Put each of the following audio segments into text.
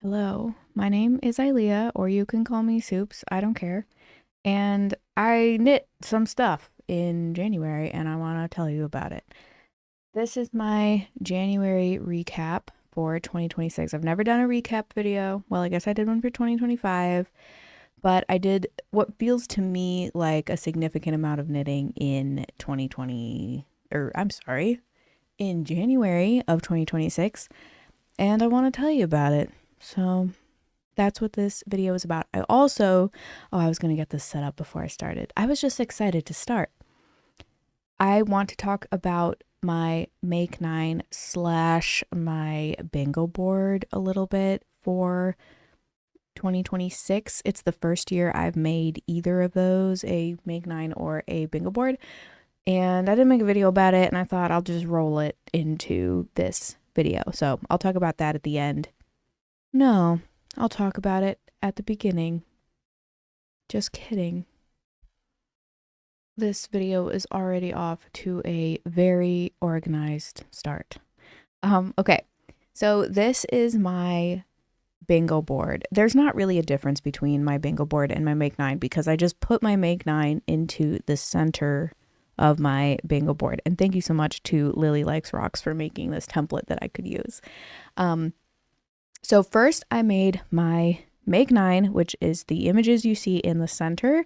Hello, my name is Ilea, or you can call me Soups, I don't care. And I knit some stuff in January and I want to tell you about it. This is my January recap for 2026. I've never done a recap video. Well, I guess I did one for 2025, but I did what feels to me like a significant amount of knitting in 2020, or I'm sorry, in January of 2026, and I want to tell you about it. So, that's what this video is about. I was going to get this set up before I started. I was just excited to start. I want to talk about my Make 9 slash my bingo board a little bit for 2026. It's the first year I've made either of those, a Make 9 or a bingo board. And I didn't make a video about it, and I thought I'll just roll it into this video. So I'll talk about that at the end. No, I'll talk about it at the beginning. Just kidding. This video is already off to a very organized start. Okay, so this is my bingo board. There's not really a difference between my bingo board and my Make 9 because I just put my Make 9 into the center of my bingo board. And thank you so much to Lily Likes Rocks for making this template that I could use. So first I made my Make 9, which is the images you see in the center.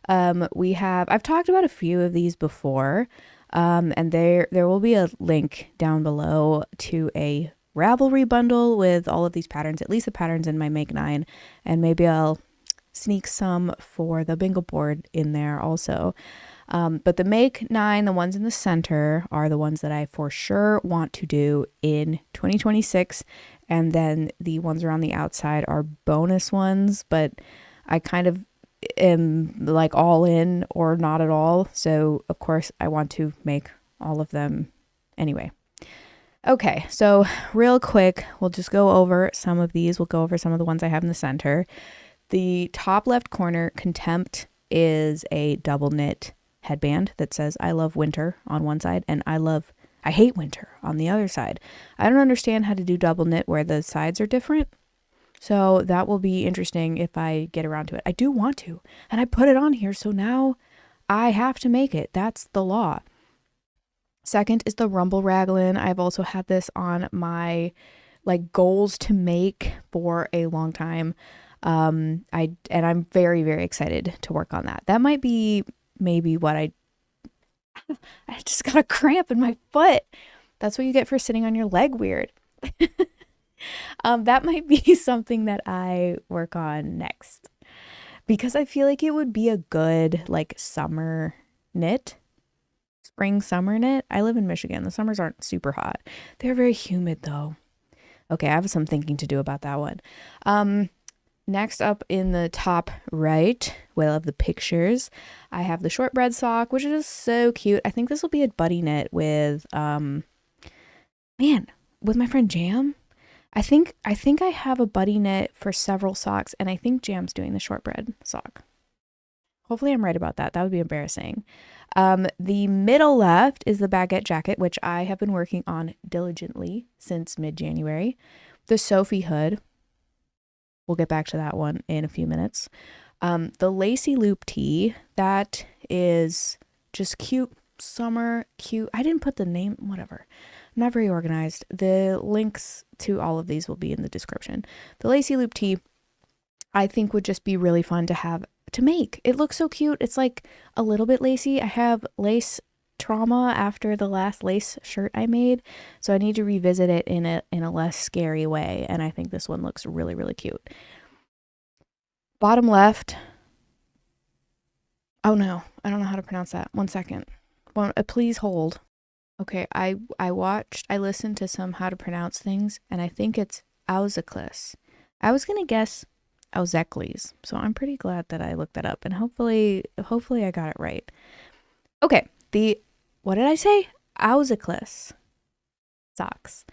I've talked about a few of these before, and there will be a link down below to a Ravelry bundle with all of these patterns, at least the patterns in my Make 9, and maybe I'll sneak some for the bingo board in there also. But the Make 9, the ones in the center, are the ones that I for sure want to do in 2026. And then the ones around the outside are bonus ones, but I kind of am like all in or not at all. So, of course, I want to make all of them anyway. Okay, so real quick, we'll just go over some of these. We'll go over some of the ones I have in the center. The top left corner, Contempt, is a double knit headband that says I love winter on one side and I hate winter on the other side. I don't understand how to do double knit where the sides are different. So that will be interesting if I get around to it. I do want to, and I put it on here, so now I have to make it. That's the law. Second is the Rumble Raglan. I've also had this on my like goals to make for a long time. I'm very, very excited to work on that. That might be maybe what I just got a cramp in my foot. That's what you get for sitting on your leg weird. That might be something that I work on next because I feel like it would be a good like summer knit, spring summer knit. I live in Michigan. The summers aren't super hot. They're very humid though. Okay, I have some thinking to do about that one. Next up in the top right, well, of the pictures, I have the shortbread sock, which is so cute. I think this will be a buddy knit with, with my friend Jam. I think I have a buddy knit for several socks, and I think Jam's doing the shortbread sock. Hopefully I'm right about that. That would be embarrassing. The middle left is the baguette jacket, which I have been working on diligently since mid-January. The Sophie hood. We'll get back to that one in a few minutes. The lacy loop tee, that is just cute, summer, cute. I didn't put the name, whatever. I'm not very organized. The links to all of these will be in the description. The lacy loop tee, I think would just be really fun to have to make. It looks so cute. It's like a little bit lacy. I have lace trauma after the last lace shirt I made, so I need to revisit it in a less scary way, and I think this one looks really, really cute. Bottom left. Oh no, I don't know how to pronounce that. One second. Please hold. Okay, I listened to some how to pronounce things, and I think it's Auzeklis. I was gonna guess Auzekles, so I'm pretty glad that I looked that up, and hopefully I got it right. Okay, what did I say? Auzeklis socks.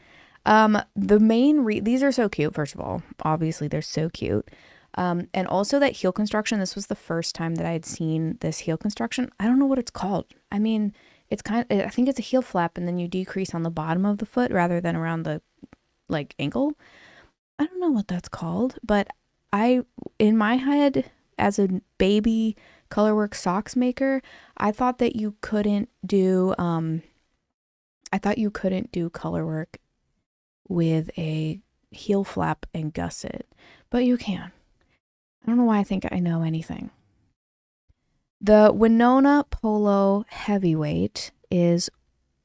These are so cute. First of all, obviously they're so cute. And also that heel construction. This was the first time that I had seen this heel construction. I don't know what it's called. I mean, I think it's a heel flap, and then you decrease on the bottom of the foot rather than around the like ankle. I don't know what that's called, but in my head, as a baby colorwork socks maker, I thought that you couldn't do, I thought you couldn't do colorwork with a heel flap and gusset, but you can. I don't know why I think I know anything. The Winona Polo Heavyweight is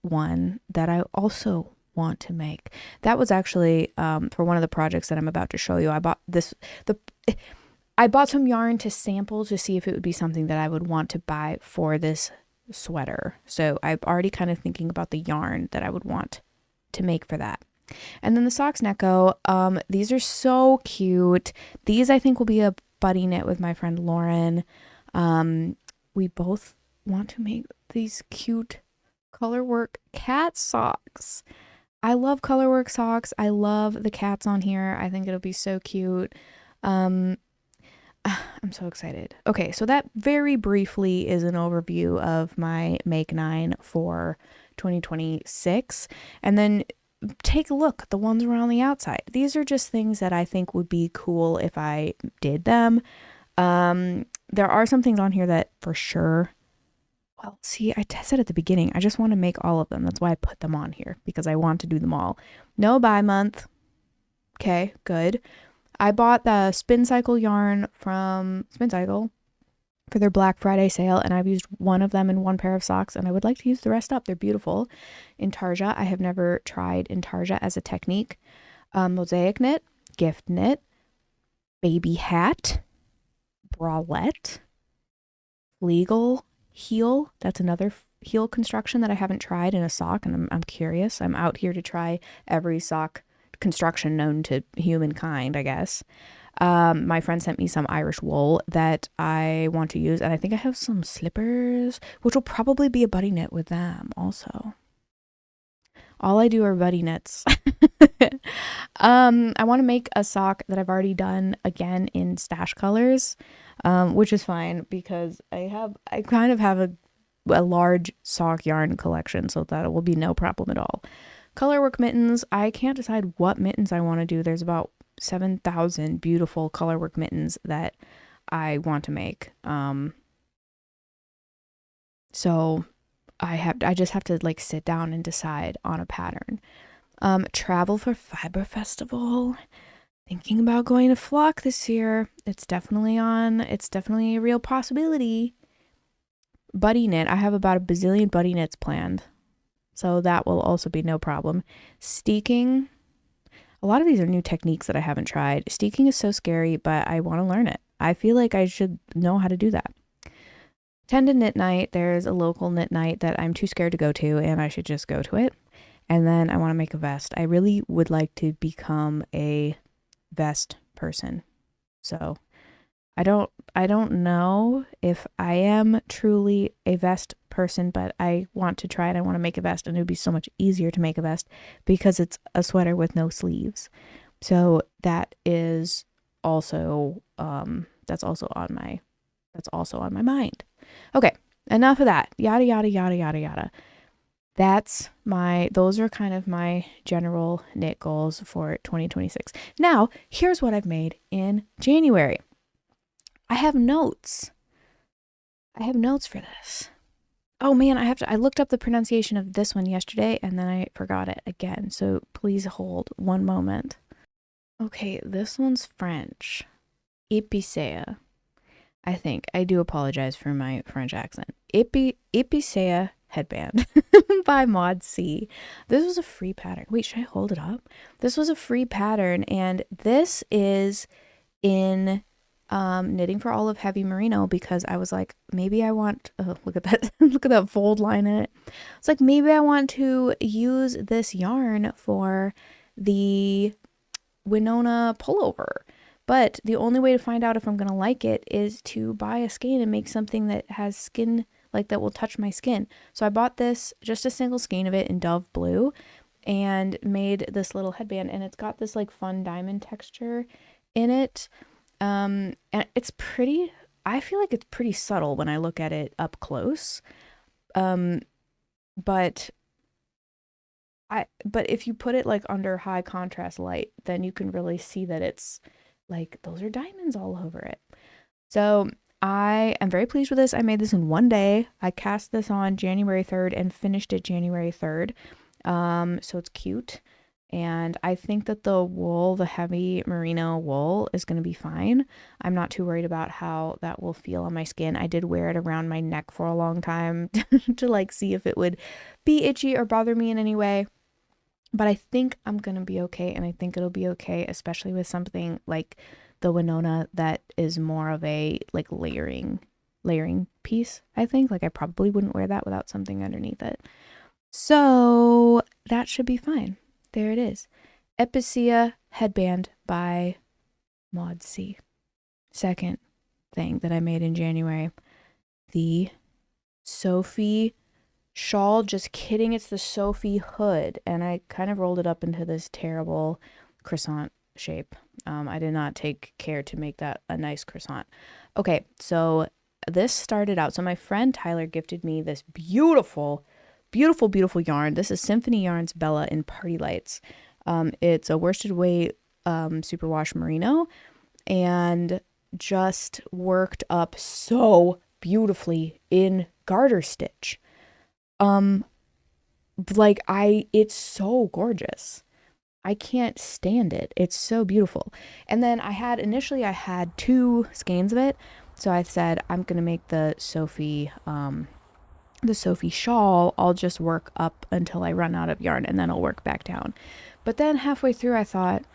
one that I also want to make. That was actually for one of the projects that I'm about to show you. The I bought some yarn to sample to see if it would be something that I would want to buy for this sweater. So I'm already kind of thinking about the yarn that I would want to make for that. And then the socks Necco, these are so cute. These I think will be a buddy knit with my friend Lauren. We both want to make these cute colorwork cat socks. I love colorwork socks. I love the cats on here. I think it'll be so cute. I'm so excited. Okay, so that very briefly is an overview of my Make 9 for 2026. And then take a look at the ones around the outside. These are just things that I think would be cool if I did them. There are some things on here that for sure, well, see, I said at the beginning, I just want to make all of them. That's why I put them on here, because I want to do them all. No buy month. Okay, good. I bought the Spin Cycle yarn from Spin Cycle for their Black Friday sale, and I've used one of them in one pair of socks, and I would like to use the rest up. They're beautiful. Intarsia, I have never tried Intarsia as a technique. Mosaic knit, gift knit, baby hat, bralette, legal heel. That's another heel construction that I haven't tried in a sock, and I'm curious. I'm out here to try every sock construction known to humankind, I guess. My friend sent me some Irish wool that I want to use, and I think I have some slippers, which will probably be a buddy knit with them also. All I do are buddy knits. I want to make a sock that I've already done again in stash colors, which is fine because I kind of have a large sock yarn collection, so that will be no problem at all. Colorwork mittens, I can't decide what mittens I want to do. There's about 7,000 beautiful colorwork mittens that I want to make. So I just have to like sit down and decide on a pattern. Travel for Fiber Festival. Thinking about going to Flock this year. It's definitely a real possibility. Buddy knit. I have about a bazillion buddy knits planned. So that will also be no problem. Steeking. A lot of these are new techniques that I haven't tried. Steeking is so scary, but I want to learn it. I feel like I should know how to do that. Tendon Knit Night. There's a local knit night that I'm too scared to go to, and I should just go to it. And then I want to make a vest. I really would like to become a vest person. So I don't know if I am truly a vest person, but I want to try it. I want to make a vest, and it would be so much easier to make a vest because it's a sweater with no sleeves. So that is also that's also on my mind. Okay, enough of that. Yada yada yada yada yada. Those are kind of my general knit goals for 2026. Now, here's what I've made in January. I have notes. For this. Oh man, I looked up the pronunciation of this one yesterday and then I forgot it again. So please hold one moment. Okay, this one's French. Épicéa. I think. I do apologize for my French accent. Épicéa headband by Mod C. This was a free pattern. Wait, should I hold it up? This was a free pattern, and this is in Knitting for Olive Heavy Merino because I was like, maybe I want, oh, look at that, look at that fold line in it. It's like, maybe I want to use this yarn for the Winona pullover. But the only way to find out if I'm going to like it is to buy a skein and make something that has skin, like that will touch my skin. So I bought this, just a single skein of it in Dove Blue, and made this little headband. And it's got this like fun diamond texture in it. And it's pretty, I feel like it's pretty subtle when I look at it up close. But but if you put it like under high contrast light, then you can really see that it's like those are diamonds all over it. So I am very pleased with this. I made this in one day. I cast this on January 3rd and finished it January 3rd. So it's cute. And I think that the wool, the heavy merino wool, is going to be fine. I'm not too worried about how that will feel on my skin. I did wear it around my neck for a long time to like see if it would be itchy or bother me in any way. But I think I'm going to be okay. And I think it'll be okay, especially with something like the Winona that is more of a like layering piece. I think like I probably wouldn't wear that without something underneath it. So that should be fine. There it is. Epicea headband by Maud C. Second thing that I made in January, the Sophie shawl. Just kidding, it's the Sophie hood, and I kind of rolled it up into this terrible croissant shape. I did not take care to make that a nice croissant. Okay, so this started out. So my friend Tyler gifted me this beautiful yarn. This is Symphony Yarns Bella in Party Lights. It's a worsted weight superwash merino, and just worked up so beautifully in garter stitch. It's so gorgeous. I can't stand it. It's so beautiful. And then I had 2 skeins of it. So I said, I'm going to make the Sophie shawl. I'll just work up until I run out of yarn, and then I'll work back down. But then halfway through, I thought,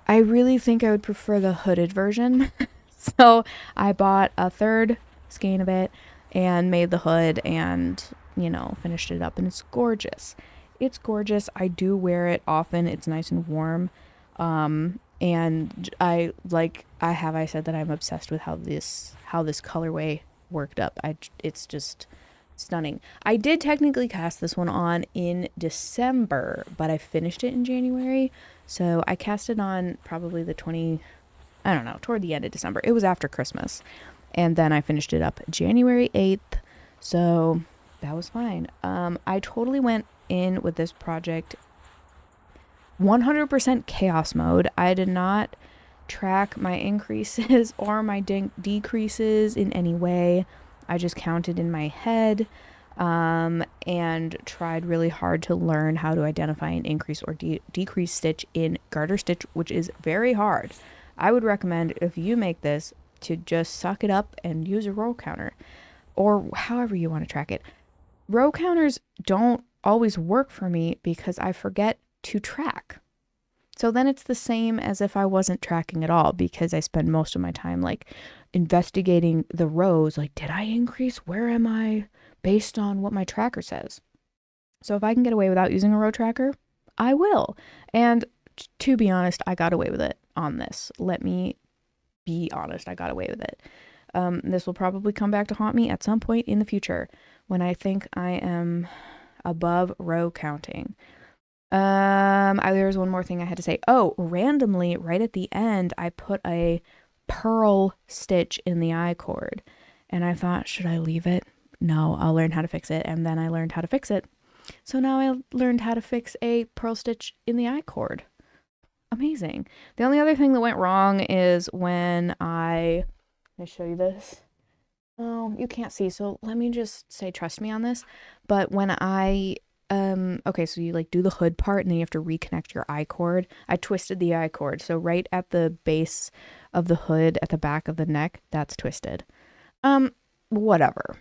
I really think I would prefer the hooded version. So I bought a 3rd skein of it and made the hood and, finished it up. And it's gorgeous. It's gorgeous. I do wear it often. It's nice and warm. And I said that I'm obsessed with how this colorway worked up. It's just stunning. I did technically cast this one on in December, but I finished it in January. So I cast it on probably toward the end of December. It was after Christmas. And then I finished it up January 8th. So that was fine. I totally went in with this project 100% chaos mode. I did not track my increases or my decreases in any way. I just counted in my head and tried really hard to learn how to identify an increase or decrease stitch in garter stitch, which is very hard. I would recommend, if you make this, to just suck it up and use a row counter, or however you want to track it. Row counters don't always work for me because I forget to track. So then it's the same as if I wasn't tracking at all, because I spend most of my time like investigating the rows. Like, did I increase? Where am I? Based on what my tracker says. So if I can get away without using a row tracker, I will. And to be honest, I got away with it on this. Let me be honest, I got away with it. This will probably come back to haunt me at some point in the future when I think I am above row counting. There's one more thing I had to say. Oh, randomly, right at the end, I put a purl stitch in the I-cord, and I thought, should I leave it? No, I'll learn how to fix it. And then I learned how to fix it. So now I learned how to fix a purl stitch in the I-cord. Amazing. The only other thing that went wrong is when let me show you this. Oh, you can't see, so let me just say trust me on this. But when okay, so you like do the hood part and then you have to reconnect your I-cord. I twisted the I-cord, so right at the base of the hood at the back of the neck, that's twisted. Whatever.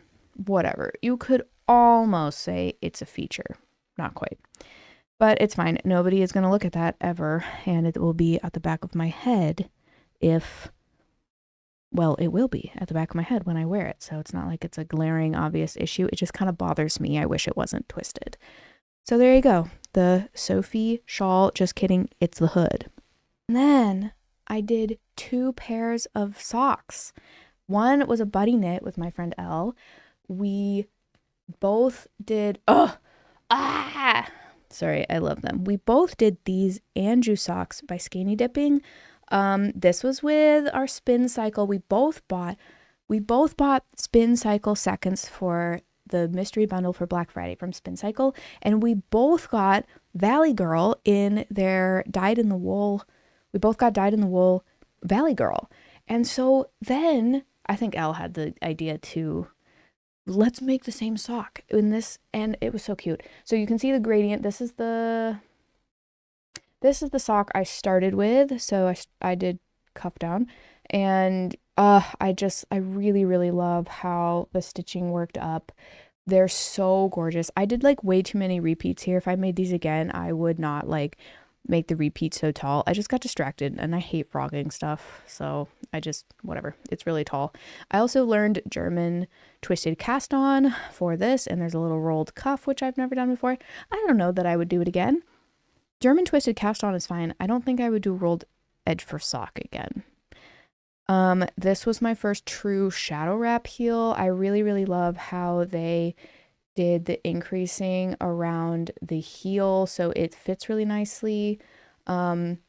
You could almost say it's a feature. Not quite. But it's fine. Nobody is going to look at that ever, and it will be at the back of my head it will be at the back of my head when I wear it. So it's not like it's a glaring, obvious issue. It just kind of bothers me. I wish it wasn't twisted. So there you go. The Sophie shawl. Just kidding. It's the hood. And then I did 2 pairs of socks. One was a buddy knit with my friend Elle. We both did... Sorry, I love them. We both did these Anju socks by Skeiny Dipping. This was with our Spin Cycle. We both bought Spin Cycle seconds for the mystery bundle for Black Friday from Spin Cycle, and we both got Valley Girl in their dyed in the wool. We both got dyed in the wool Valley Girl. And so then I think Elle had the idea to let's make the same sock in this, and it was so cute. So you can see the gradient. This is the sock I started with. So I did cuff down, and I really, really love how the stitching worked up. They're so gorgeous. I did like way too many repeats here. If I made these again, I would not like make the repeat so tall. I just got distracted, and I hate frogging stuff. So I just, whatever. It's really tall. I also learned German twisted cast on for this, and there's a little rolled cuff, which I've never done before. I don't know that I would do it again. German twisted cast on is fine. I don't think I would do rolled edge for sock again. This was my first true shadow wrap heel. I really, really love how they did the increasing around the heel so it fits really nicely. It's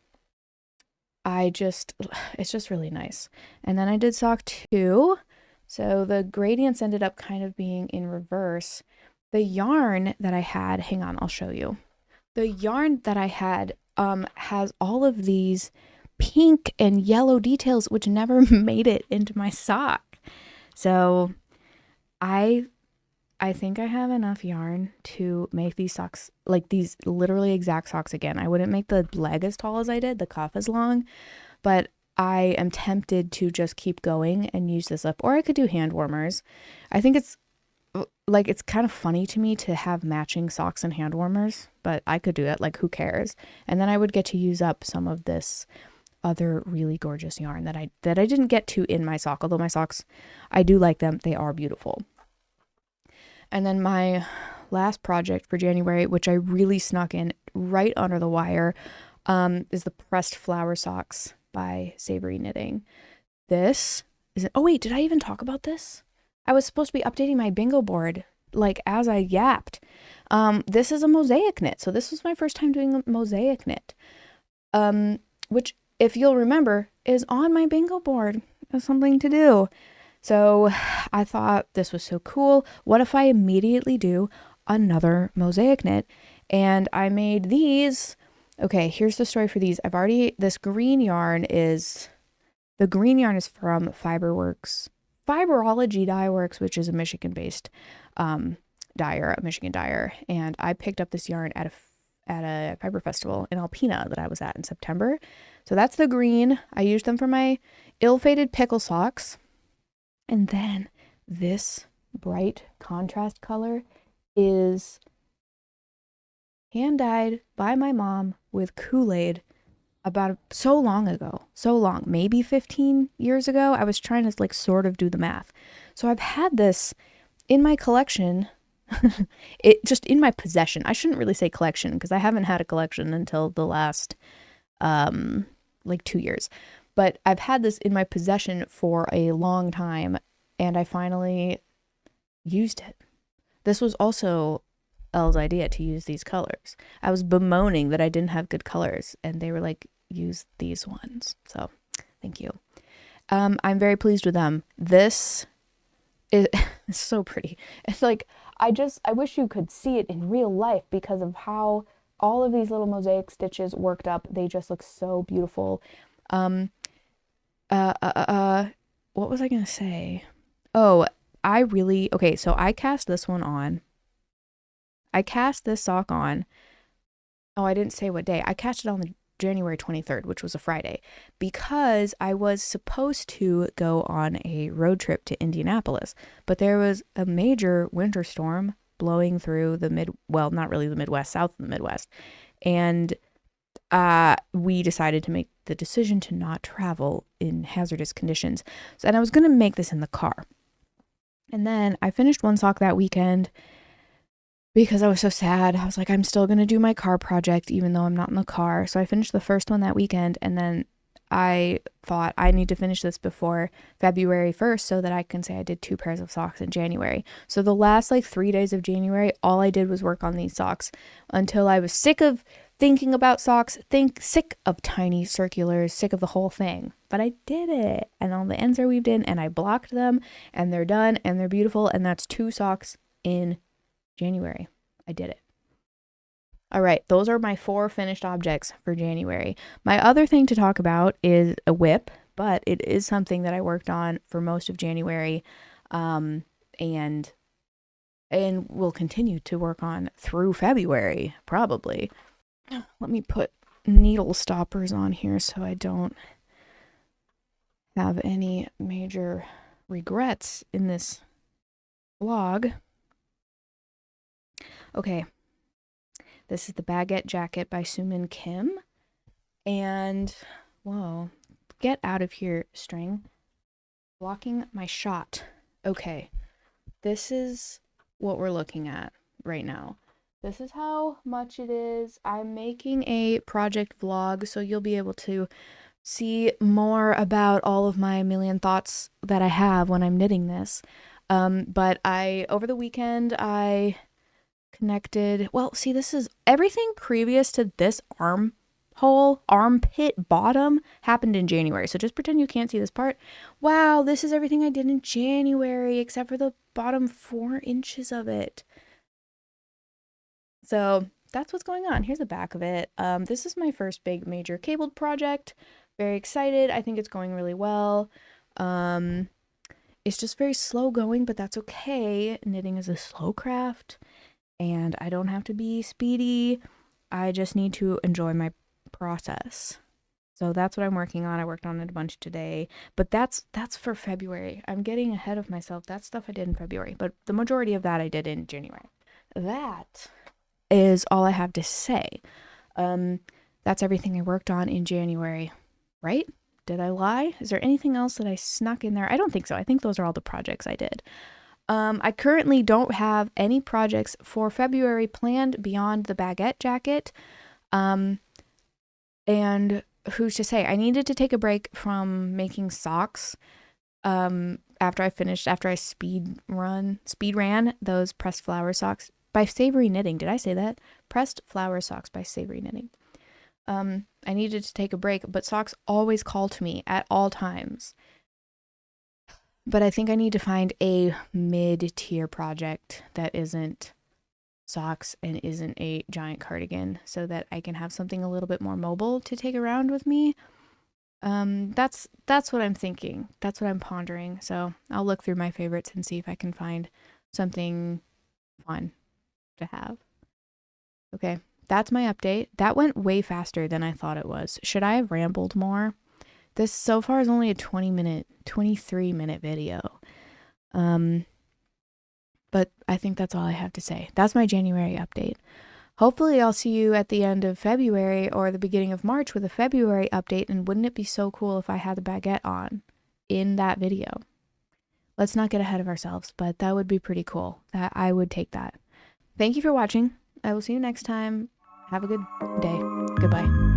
just really nice. And then I did sock 2. So the gradients ended up kind of being in reverse. The yarn that I had, hang on, I'll show you. The yarn that I had has all of these pink and yellow details which never made it into my sock. So I think I have enough yarn to make these socks, like these literally exact socks again. I wouldn't make the leg as tall as I did, the cuff as long, but I am tempted to just keep going and use this up. Or I could do hand warmers. I think it's kind of funny to me to have matching socks and hand warmers, but I could do it. Like, who cares? And then I would get to use up some of this other really gorgeous yarn that I didn't get to in my sock. Although my socks, I do like them. They are beautiful. And then my last project for January, which I really snuck in right under the wire, is the pressed flower socks by Savory Knitting. This is, oh wait, did I even talk about this? I was supposed to be updating my bingo board, like, as I yapped. This is a mosaic knit. So this was my first time doing a mosaic knit, which, if you'll remember, is on my bingo board as something to do. So I thought this was so cool. What if I immediately do another mosaic knit? And I made these. Okay, here's the story for these. This green yarn is from Fiberworks, Fiberology Dye Works, which is a Michigan-based dyer, a Michigan dyer. And I picked up this yarn at a fiber festival in Alpena that I was at in September. So that's the green. I used them for my ill-fated pickle socks. And then this bright contrast color is hand dyed by my mom with Kool-Aid about so long ago. So long, maybe 15 years ago. I was trying to like sort of do the math. So I've had this in my collection, it just in my possession. I shouldn't really say collection because I haven't had a collection until the last 2 years. But I've had this in my possession for a long time, and I finally used it. This was also Elle's idea to use these colors. I was bemoaning that I didn't have good colors, and they were like, use these ones. So thank you. I'm very pleased with them. This is so pretty. It's like, I wish you could see it in real life because of how all of these little mosaic stitches worked up. They just look so beautiful. What was I gonna say? Oh, okay, so I cast this one on. I cast this sock on. Oh, I didn't say what day. I cast it on the January 23rd, which was a Friday, because I was supposed to go on a road trip to Indianapolis, but there was a major winter storm blowing through not really the Midwest, south of the Midwest. And we decided to make the decision to not travel in hazardous conditions. And I was going to make this in the car. And then I finished one sock that weekend because I was so sad. I was like, I'm still going to do my car project even though I'm not in the car. So I finished the first one that weekend, and then I thought I need to finish this before February 1st so that I can say I did 2 pairs of socks in January. So the last 3 days of January, all I did was work on these socks until I was sick of thinking about socks, sick of tiny circulars, sick of the whole thing. But I did it, and all the ends are weaved in, and I blocked them, and they're done, and they're beautiful, and that's 2 socks in January. I did it. All right, those are my 4 finished objects for January. My other thing to talk about is a whip, but it is something that I worked on for most of January, and will continue to work on through February, probably. Let me put needle stoppers on here so I don't have any major regrets in this vlog. Okay, this is the Baguette Jacket by Sumin Kim. And, whoa, get out of here, string. Blocking my shot. Okay, this is what we're looking at right now. This is how much it is. I'm making a project vlog, so you'll be able to see more about all of my million thoughts that I have when I'm knitting this. But over the weekend, I connected, well, see, this is everything previous to this armpit bottom happened in January. So just pretend you can't see this part. Wow, this is everything I did in January, except for the bottom 4 inches of it. So that's what's going on. Here's the back of it. This is my first big major cabled project. Very excited. I think it's going really well. It's just very slow going, but that's okay. Knitting is a slow craft, and I don't have to be speedy. I just need to enjoy my process. So that's what I'm working on. I worked on it a bunch today, but that's for February. I'm getting ahead of myself. That's stuff I did in February, but the majority of that I did in January. That is all I have to say. That's everything I worked on in January, right? Did I lie? Is there anything else that I snuck in there? I don't think so. I think those are all the projects I did. I currently don't have any projects for February planned beyond the Baguette Jacket. And who's to say? I needed to take a break from making socks after I speed ran those pressed flower socks by Savory Knitting. Did I say that? Pressed flower socks by Savory Knitting. I needed to take a break, but socks always call to me at all times. But I think I need to find a mid-tier project that isn't socks and isn't a giant cardigan, so that I can have something a little bit more mobile to take around with me. That's what I'm thinking. That's what I'm pondering. So I'll look through my favorites and see if I can find something fun to have. Okay, that's my update. That went way faster than I thought it was. Should I have rambled more? This so far is only a 23-minute video. But I think that's all I have to say. That's my January update. Hopefully I'll see you at the end of February or the beginning of March with a February update, and wouldn't it be so cool if I had the baguette on in that video? Let's not get ahead of ourselves, but that would be pretty cool. I would take that. Thank you for watching. I will see you next time. Have a good day. Goodbye.